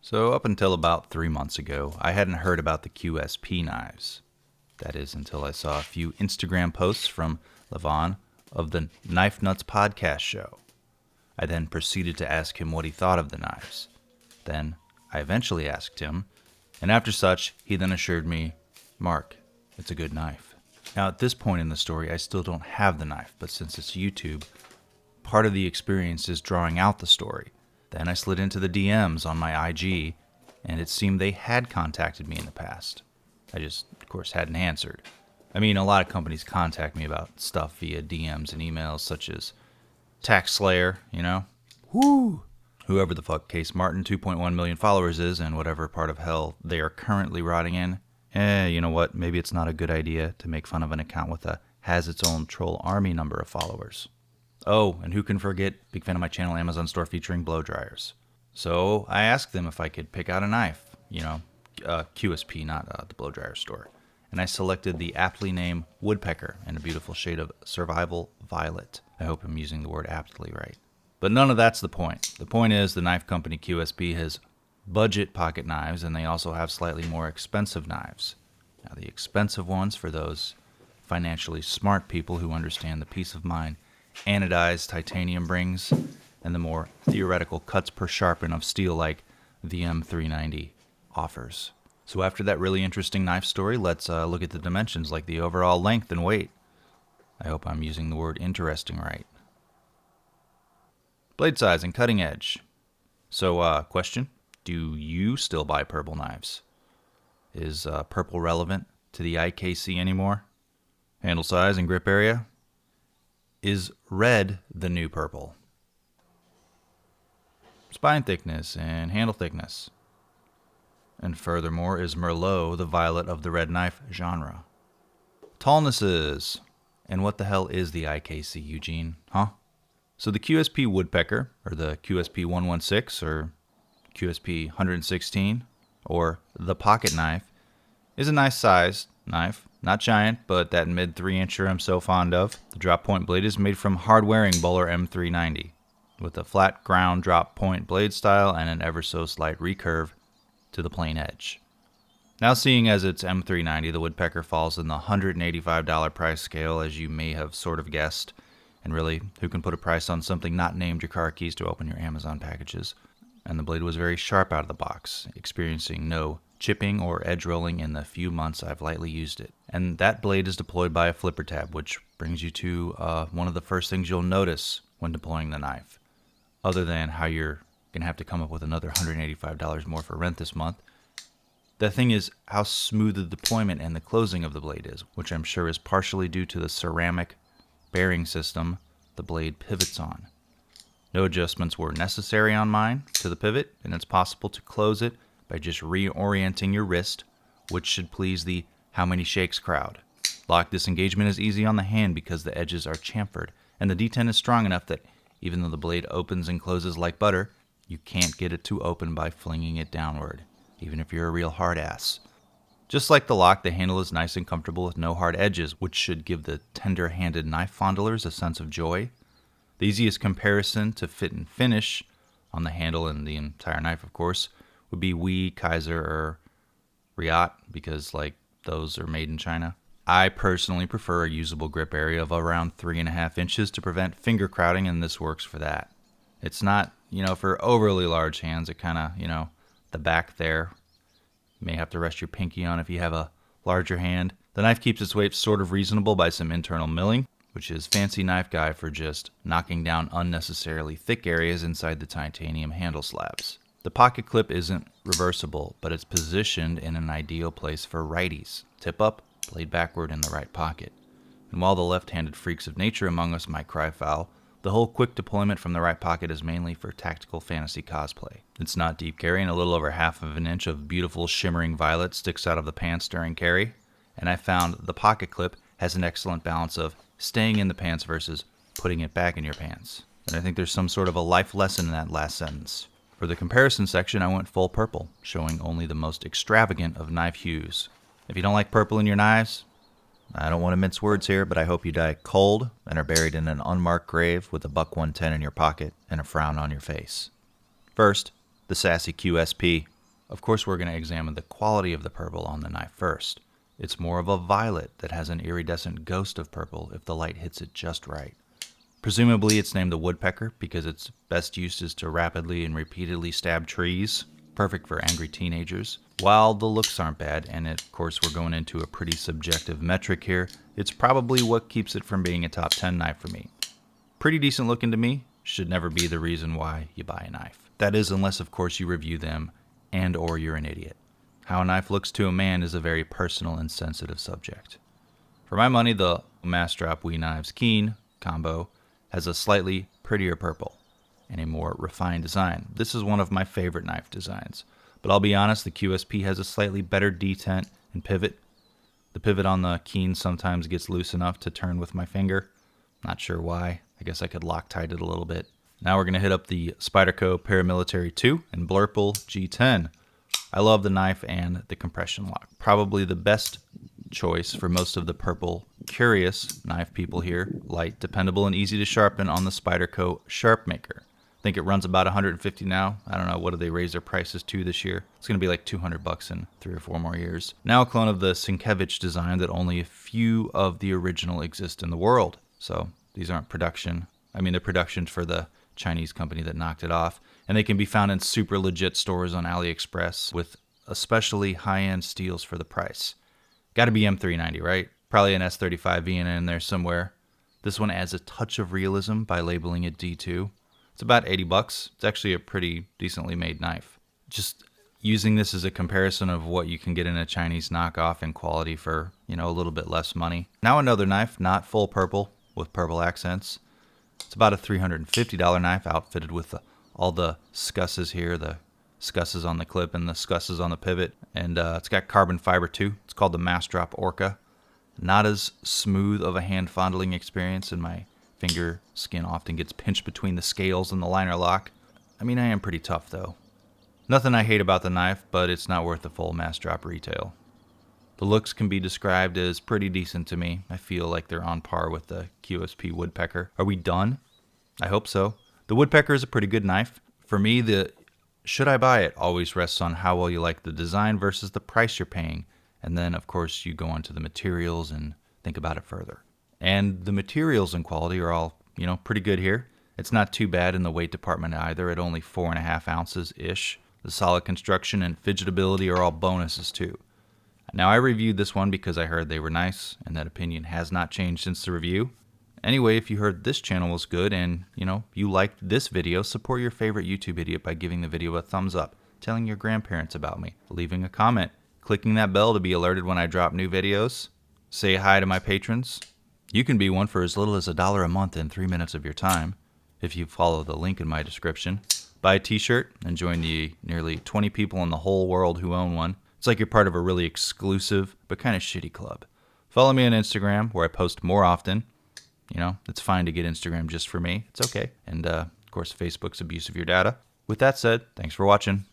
So up until about 3 months ago, I hadn't heard about the QSP knives. That is until I saw a few Instagram posts from Levon of the Knife Nuts podcast show. I then proceeded to ask him what he thought of the knives. Then I eventually asked him, and after such, he then assured me, "Mark, it's a good knife." Now at this point in the story, I still don't have the knife, but since it's YouTube, part of the experience is drawing out the story. Then I slid into the DMs on my IG, and it seemed they had contacted me in the past. I just, of course, hadn't answered. I mean, a lot of companies contact me about stuff via DMs and emails, such as Tax Slayer, you know? Woo! Whoever the fuck Case Martin 2.1 million followers is, and whatever part of hell they are currently rotting in. You know what? Maybe it's not a good idea to make fun of an account with has its own troll army number of followers. Oh, and who can forget, big fan of my channel, Amazon store featuring blow dryers. So I asked them if I could pick out a knife, QSP, not the blow dryer store. And I selected the aptly named Woodpecker in a beautiful shade of Survival Violet. I hope I'm using the word aptly right. But none of that's the point. The point is the knife company QSP has budget pocket knives, and they also have slightly more expensive knives. Now the expensive ones, for those financially smart people who understand the peace of mind anodized titanium brings, and the more theoretical cuts per sharpen of steel like the M390 offers. So after that really interesting knife story, let's look at the dimensions, like the overall length and weight. I hope I'm using the word interesting right. Blade size and cutting edge. So, question, do you still buy purple knives? Is purple relevant to the IKC anymore? Handle size and grip area? Is red the new purple? Spine thickness and handle thickness. And furthermore, is Merlot the violet of the red knife genre? Tallnesses. And what the hell is the IKC, Eugene? Huh? So the QSP Woodpecker, or the QSP 116, or QSP 116, or the pocket knife, is a nice sized knife. Not giant, but that mid 3-incher I'm so fond of. The drop point blade is made from hard-wearing Bohler M390, with a flat ground drop point blade style and an ever so slight recurve to the plain edge. Now, seeing as it's M390, the Woodpecker falls in the $185 price scale, as you may have sort of guessed. And really, who can put a price on something not named your car keys to open your Amazon packages? And the blade was very sharp out of the box, experiencing no chipping or edge rolling in the few months I've lightly used it. And that blade is deployed by a flipper tab, which brings you to one of the first things you'll notice when deploying the knife. Other than how you're going to have to come up with another $185 more for rent this month, the thing is how smooth the deployment and the closing of the blade is, which I'm sure is partially due to the ceramic bearing system the blade pivots on. No adjustments were necessary on mine to the pivot, and it's possible to close it by just reorienting your wrist, which should please the how many shakes crowd. Lock disengagement is easy on the hand because the edges are chamfered, and the D10 is strong enough that even though the blade opens and closes like butter, you can't get it to open by flinging it downward, even if you're a real hard ass. Just like the lock, the handle is nice and comfortable with no hard edges, which should give the tender-handed knife fondlers a sense of joy. The easiest comparison to fit and finish on the handle and the entire knife, of course, would be Wee, Kaiser, or Riot, because those are made in China. I personally prefer a usable grip area of around 3.5 inches to prevent finger crowding, and this works for that. It's not, for overly large hands, it kind of, the back there, you may have to rest your pinky on if you have a larger hand. The knife keeps its weight sort of reasonable by some internal milling, which is fancy knife guy for just knocking down unnecessarily thick areas inside the titanium handle slabs. The pocket clip isn't reversible, but it's positioned in an ideal place for righties. Tip up, blade backward in the right pocket. And while the left-handed freaks of nature among us might cry foul, the whole quick deployment from the right pocket is mainly for tactical fantasy cosplay. It's not deep carry, and a little over 1/2 inch of beautiful shimmering violet sticks out of the pants during carry. And I found the pocket clip has an excellent balance of staying in the pants versus putting it back in your pants. And I think there's some sort of a life lesson in that last sentence. For the comparison section, I went full purple, showing only the most extravagant of knife hues. If you don't like purple in your knives, I don't want to mince words here, but I hope you die cold and are buried in an unmarked grave with a buck 110 in your pocket and a frown on your face. First, the sassy QSP. Of course, we're going to examine the quality of the purple on the knife first. It's more of a violet that has an iridescent ghost of purple if the light hits it just right. Presumably it's named the Woodpecker because its best use is to rapidly and repeatedly stab trees. Perfect for angry teenagers. While the looks aren't bad, and of course we're going into a pretty subjective metric here, it's probably what keeps it from being a top 10 knife for me. Pretty decent looking to me, should never be the reason why you buy a knife. That is, unless of course you review them and or you're an idiot. How a knife looks to a man is a very personal and sensitive subject. For my money, the Massdrop Laconico Keen combo has a slightly prettier purple and a more refined design. This is one of my favorite knife designs, but I'll be honest, the QSP has a slightly better detent and pivot. The pivot on the Keen sometimes gets loose enough to turn with my finger. Not sure why. I guess I could Loctite it a little bit. Now we're going to hit up the Spyderco Para Military 2 and Blurple G10. I love the knife and the compression lock. Probably the best choice for most of the purple curious knife people here. Light, dependable, and easy to sharpen on the Spyderco Sharp Maker. I think it runs about $150 now. I don't know, what do they raise their prices to this year? It's going to be like $200 in 3 or 4 more years. Now a clone of the Sienkiewicz design that only a few of the original exist in the world. So these aren't production. I mean, they're production for the Chinese company that knocked it off. And they can be found in super legit stores on AliExpress with especially high-end steals for the price. Got to be M390, right? Probably an S35 in there somewhere. This one adds a touch of realism by labeling it D2. It's about $80. It's actually a pretty decently made knife. Just using this as a comparison of what you can get in a Chinese knockoff in quality for, a little bit less money. Now another knife, not full purple, with purple accents. It's about a $350 knife outfitted with all the scusses here, the scusses on the clip and the scusses on the pivot. And it's got carbon fiber too. It's called the Massdrop Orca. Not as smooth of a hand fondling experience, and my finger skin often gets pinched between the scales and the liner lock. I mean, I am pretty tough though. Nothing I hate about the knife, but it's not worth the full Massdrop retail. The looks can be described as pretty decent to me. I feel like they're on par with the QSP Woodpecker. Are we done? I hope so. The Woodpecker is a pretty good knife. For me, the should I buy it always rests on how well you like the design versus the price you're paying. And then, of course, you go on to the materials and think about it further. And the materials and quality are all, pretty good here. It's not too bad in the weight department either, at only 4.5 ounces-ish. The solid construction and fidgetability are all bonuses too. Now, I reviewed this one because I heard they were nice, and that opinion has not changed since the review. Anyway, if you heard this channel was good and, you liked this video, support your favorite YouTube idiot by giving the video a thumbs up, telling your grandparents about me, leaving a comment, clicking that bell to be alerted when I drop new videos. Say hi to my patrons. You can be one for as little as $1 a month in 3 minutes of your time, if you follow the link in my description. Buy a t-shirt and join the nearly 20 people in the whole world who own one. It's like you're part of a really exclusive but kind of shitty club. Follow me on Instagram, where I post more often. It's fine to get Instagram just for me. It's okay. And, of course, Facebook's abuse of your data. With that said, thanks for watching.